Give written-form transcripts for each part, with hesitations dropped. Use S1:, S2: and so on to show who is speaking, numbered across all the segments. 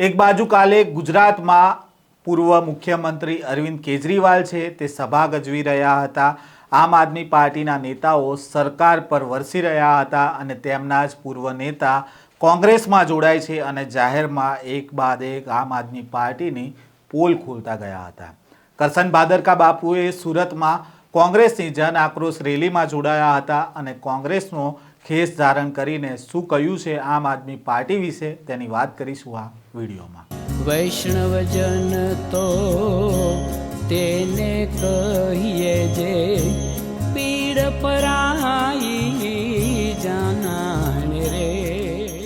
S1: એક બાજુ કાલે ગુજરાતમાં પૂર્વ મુખ્યમંત્રી અરવિંદ કેજરીવાલ છે તે સભા ગજવી રહ્યા હતા। આમ આદમી પાર્ટીના નેતાઓ સરકાર પર વરસી રહ્યા હતા અને તેમના જ પૂર્વ નેતા કોંગ્રેસમાં જોડાય છે અને જાહેરમાં એક બાદ એક આમ આદમી પાર્ટીની પોલ ખોલતા ગયા હતા। કરશન ભાદરકા બાપુએ સુરતમાં કોંગ્રેસની જન આક્રોશ રેલીમાં જોડાયા હતા અને કોંગ્રેસનો ખેસ ધારણ કરીને શું કહ્યું છે આમ આદમી પાર્ટી વિશે તેની વાત કરીશું આ વિડીયોમાં।
S2: વૈષ્ણવજન તો તેને કહીએ જે પીડ પરાઈ જાનાને રે।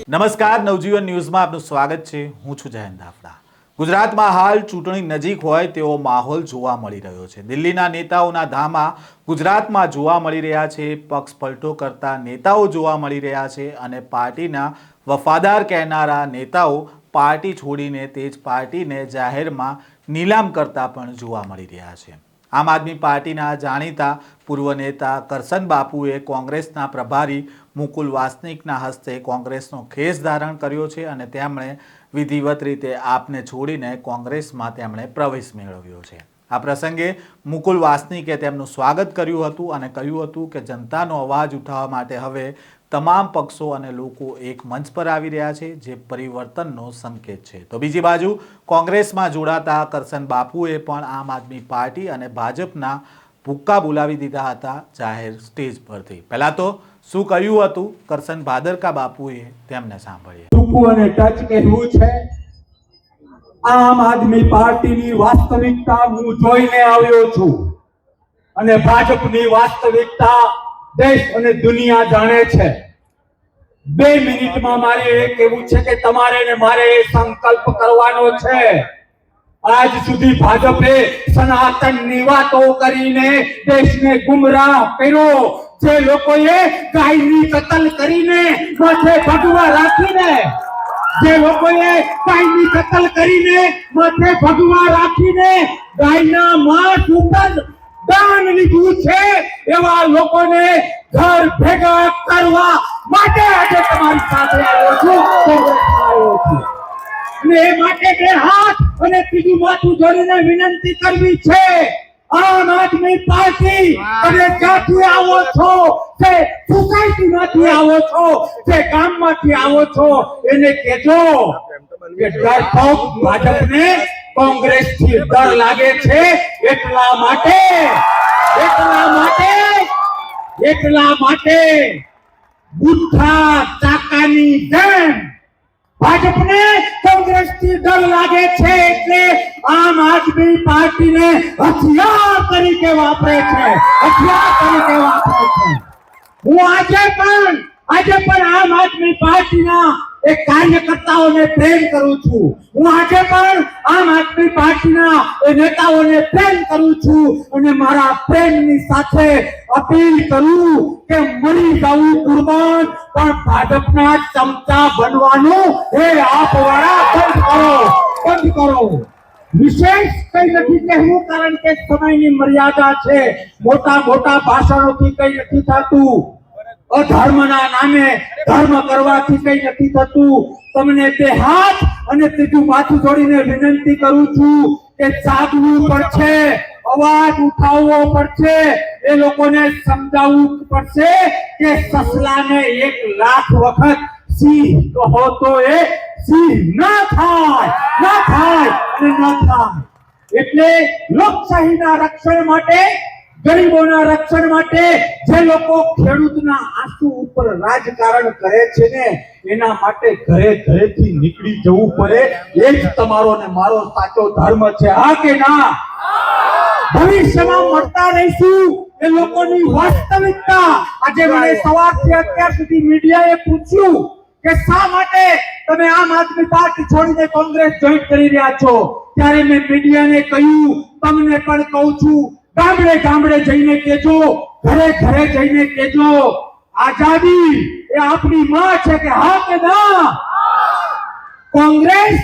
S1: નમસ્કાર, નવજીવન ન્યૂઝમાં આપનું સ્વાગત છે। હું છું જયંત દાફડા। ગુજરાતમાં હાલ ચૂંટણી નજીક હોય તેવો માહોલ જોવા મળી રહ્યો છે। દિલ્હીના નેતાઓના ધામા ગુજરાતમાં જોવા મળી રહ્યા છે। પક્ષ પલટો કરતા નેતાઓ જોવા મળી રહ્યા છે અને પાર્ટીના વફાદાર કહેનારા નેતાઓ પાર્ટી છોડીને તે જ પાર્ટીને જાહેરમાં નીલામ કરતા પણ જોવા મળી રહ્યા છે। આમ આદમી પાર્ટીના જાણીતા પૂર્વ નેતા કરશન બાપુએ કોંગ્રેસના પ્રભારી મુકુલ વાસનિકના હસ્તે કોંગ્રેસનો ખેસ ધારણ કર્યો છે અને તેમણે વિધિવત રીતે આપને છોડીને કોંગ્રેસમાં તેમણે પ્રવેશ મેળવ્યો છે। આ પ્રસંગે મુકુલ વાસનિકે તેમનું સ્વાગત કર્યું હતું અને કહ્યું હતું કે જનતાનો અવાજ ઉઠાવવા માટે હવે તમામ પક્ષો અને લોકો એક મંચ પર આવી રહ્યા છે, જે પરિવર્તનનો સંકેત છે। તો બીજી બાજુ કોંગ્રેસમાં જોડાતા કરશન બાપુએ પણ આમ આદમી પાર્ટી અને ભાજપના ભૂક્કા બોલાવી દીધા હતા જાહેર સ્ટેજ પરથી। પહેલા તો શું કહ્યું હતું કરશન ભાદરકા બાપુએ તેમને સાંભળીએ।
S3: ટૂંકું અને ટચ કહેવું છે, આમ આદમી પાર્ટીની વાસ્તવિકતા હું જોઈને આવ્યો છું અને ભાજપની વાસ્તવિકતા દેશ અને દુનિયા જાણે છે। 2 મિનિટમાં મારે એ કહેવું છે કે તમારે ને મારે એ સંકલ્પ કરવાનો છે। આજ સુધી ભાજપે સનાતનની વાતો કરીને દેશને ગુમરાહ કર્યો। જે લોકોએ ગાયની કતલ કરીને માથે ભગવા રાખીને ગાયના માંસ ઉપર દાન લીધું છે, એવા લોકોને ઘર ભેગા કરવા માટે આજે તમારી સાથે આવ્યો છું, અને એ માટે 2 હાથ અને ત્રીજું માથું જોડીને વિનંતી કરવી છે। આમ આદમી પાર્ટી અને ક્યાંથી આવો છો, જે સોસાયટીમાંથી આવો છો, જે ગામમાંથી આવો છો, એને કહેજો કે ડરપોક ભાજપને કોંગ્રેસથી ડર લાગે છે। એટલા માટે બુદ્ધા ચાકાની જેમ ભાજપને કોંગ્રેસથી ડર લાગે છે, એટલે આમ આદમી પાર્ટીને હથિયાર તરીકે વાપરે છે। હું આજે પણ આમ આદમી પાર્ટીના એક કાર્યકર્તાઓને પ્રેમ કરું છું। હું આજે પણ આમ આદમી પાર્ટીના એ નેતાઓને પ્રેમ કરું છું અને મારા પ્રેમની સાથે અપીલ કરું કે મરી જવું કુરબાન, પણ ભાજપના ચમચા બનવાનું એ આપવાળા બંધ કરો। વિશેષ કઈ નથી કહેવું, કારણ કે સમયની મર્યાદા છે। મોટા ભાષણોથી કઈ નથી થતું, અધર્મના નામે ધર્મ કરવાથી કઈ નથી થતું। તમને 2 હાથ અને ત્રીજું માથું જોડીને વિનંતી કરું છું કે જાગવું પડશે, અવાજ ઉઠાવવો પડશે, એ લોકોને સમજાવવું પડશે કે સસલાને 1 લાખ વખત સિંહ કહો તો એ સિંહ ના થાય। એટલે લોકશાહીના રક્ષણ માટે, ગરીબોના રક્ષણ માટે જે લોકો ખેડૂતના આંસુ ઉપર રાજકારણ કરે છે ને, એના માટે ઘરેથી નીકળી જવું પડે। એ જ તમારો ને મારો સાચો ધર્મ છે। હા કે ના? ભવિષ્યમાં મળતા રહીશું એ લોકોની વાસ્તવિકતા। આજે મને સવારથી અત્યાર સુધી મીડિયાએ પૂછ્યું કે શા માટે તમે આમ આદમી પાર્ટી છોડીને કોંગ્રેસ જોઈન કરી રહ્યા છો, ત્યારે મેં મીડિયાને કહ્યું, તમને પણ કહું છું, ગામડે જઈને કહેજો, ઘરે જઈને કહેજો, આઝાદી એ આપણી માં છે કે હા કે ના? કોંગ્રેસ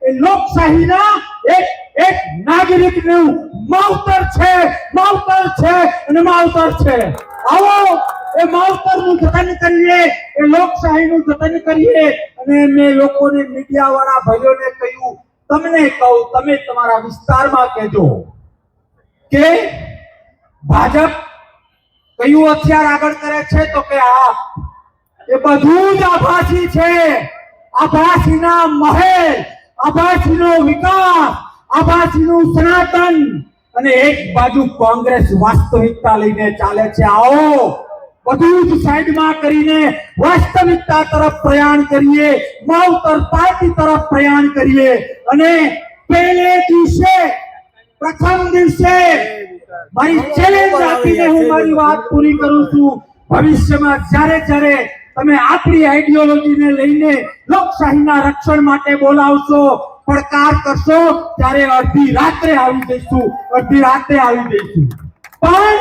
S3: એ લોકશાહીના એક નાગરિકનું માવતર છે। આવો એ માવતરનું જતન કરીએ, એ લોકશાહીનું જતન કરીએ। અને મેં લોકોને, મીડિયા વાળા ભાઈઓને કહ્યું તમને કહું, તમે તમારા વિસ્તારમાં કહેજો કે ભાજપ કયું હથિયાર આગળ કરે છે, તો કે આપ. એ બધું જ આભાસી છે. આભાસીના મહેલ, આભાસીનો વિકાસ, આભાસીનું સનાતન, અને એક બાજુ કોંગ્રેસ વાસ્તવિકતા લઈને ચાલે છે. આવો બધું જ સાઈડમાં કરીને વાસ્તવિકતા તરફ પ્રયાણ કરીએ, માવતર પાર્ટી તરફ પ્રયાણ કરીએ. અને પહેલે દિવસે, પ્રથમ દિવસે મારી ચેલેન્જ આપીને હું મારી વાત પૂરી કરું છું. ભવિષ્યમાં જ્યારે જ્યારે તમે આપણી આઈડિયોલોજીને લઈને લોકશાહીના રક્ષણ માટે બોલાવશો, પડકાર કરશો, ત્યારે અડધી રાત્રે આવી જઈશું, અડધી રાત્રે આવી જઈશું. પણ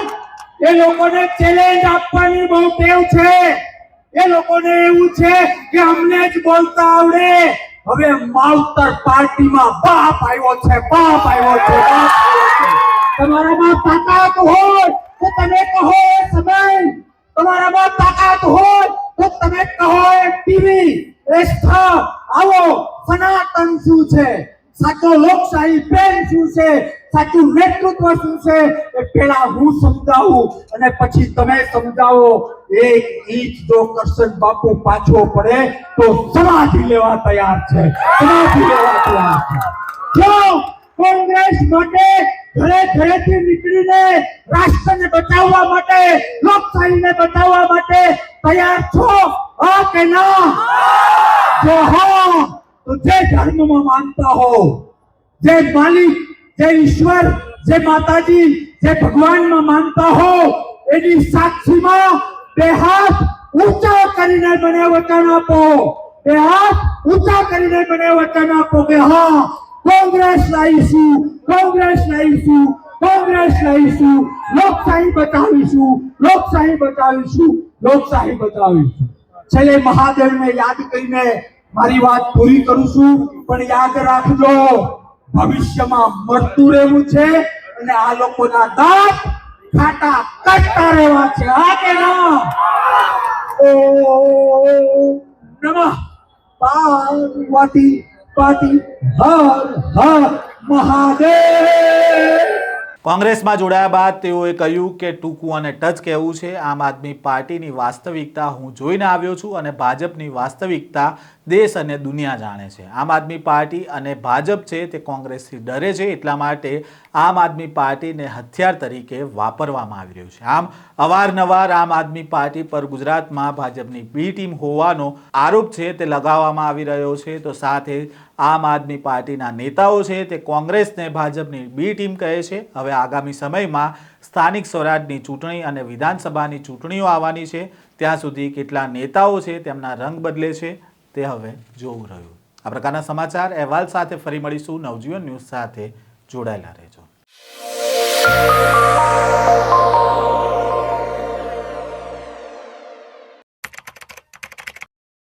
S3: એ લોકોને ચેલેન્જ આપવાની બહુ ટેવ છે. એ લોકોને એવું છે કે અમને જ બોલતા આવડે. હવે માવતર પાર્ટીમાં બાપ આવ્યો છે, બાપ આવ્યો છે, બાપ આવ્યો છે. તમારામાં તાકાત હોય તો તમે કહો એ સમય, તમારામાં તાકાત હોય તો તમે કહો એ ટીવી, એ સ્થળ. આવો સનાતન શું છે, સાચો લોકશાહી પ્રેમ શું છે, સાચું નેતૃત્વ શું છે, એ પહેલા હું સમજાવું અને પછી તમે સમજાવો. એક ઇંચ જો કરશન બાપુ પાછો પડે તો સમાધિ લેવા તૈયાર છે, સમાધિ લેવા તૈયાર છે. જો કોંગ્રેસ માટે ઘરે ઘરેથી નીકળીને રાષ્ટ્રને બચાવવા માટે, લોકશાહીને બચાવવા માટે તૈયાર છો, હા કે ના? જો હો તો જે ધર્મમાં માનતા હો, જે માલિક, જે ઈશ્વર, જે માતાજી, જે ભગવાનમાં માનતા હો, એની સાક્ષીમાં બે હાથ ઊંચા કરીને મને વચન આપો, બે હાથ ઊંચા કરીને મને વચન આપો કે હા, કોંગ્રેસ લાવીશું, કોંગ્રેસ લાવીશું, કોંગ્રેસ લાવીશું, લોકશાહી બચાવીશું, લોકશાહી બચાવીશું, લોકશાહી બચાવીશું. છેલ્લે મહાદેવને યાદ કરીને મારી વાત પૂરી કરું છું. પણ યાદ રાખજો, ભવિષ્યમાં મળતું રહેવું છે અને આ લોકોના દાંત ખાટા કટતા રહેવા છે, હા કે ના? ઓમ નમઃ પાર્વતી પાર્ટી હર હર મહાદેવ.
S1: કોંગ્રેસમાં જોડાયા બાદ તેઓએ કહ્યું કે ટૂંકું અને ટચ કહેવું છે. આમ આદમી પાર્ટીની વાસ્તવિકતા હું જોઈને આવ્યો છું અને ભાજપની વાસ્તવિકતા દેશ અને દુનિયા જાણે છે. આમ આદમી પાર્ટી અને ભાજપ છે તે કોંગ્રેસથી ડરે છે, એટલા માટે આમ આદમી પાર્ટીને હથિયાર તરીકે વાપરવામાં આવી રહ્યું છે. આમ અવારનવાર આમ આદમી પાર્ટી પર ગુજરાતમાં ભાજપની બી ટીમ હોવાનો આરોપ છે તે લગાવવામાં આવી રહ્યો છે. તો સાથે આમ આદમી પાર્ટીના નેતાઓ છે તે કોંગ્રેસને ભાજપની બી ટીમ કહે છે. હવે આગામી સમયમાં સ્થાનિક સ્વરાજની ચૂંટણી અને વિધાનસભાની ચૂંટણીઓ આવવાની છે. ત્યાં સુધી કેટલા નેતાઓ છે તેમના રંગ બદલે છે તે હવે જોવું રહ્યું. આ પ્રકારના સમાચાર અહેવાલ સાથે ફરી મળીશું. નવજીવન ન્યૂઝ સાથે જોડાયેલા રહેજો.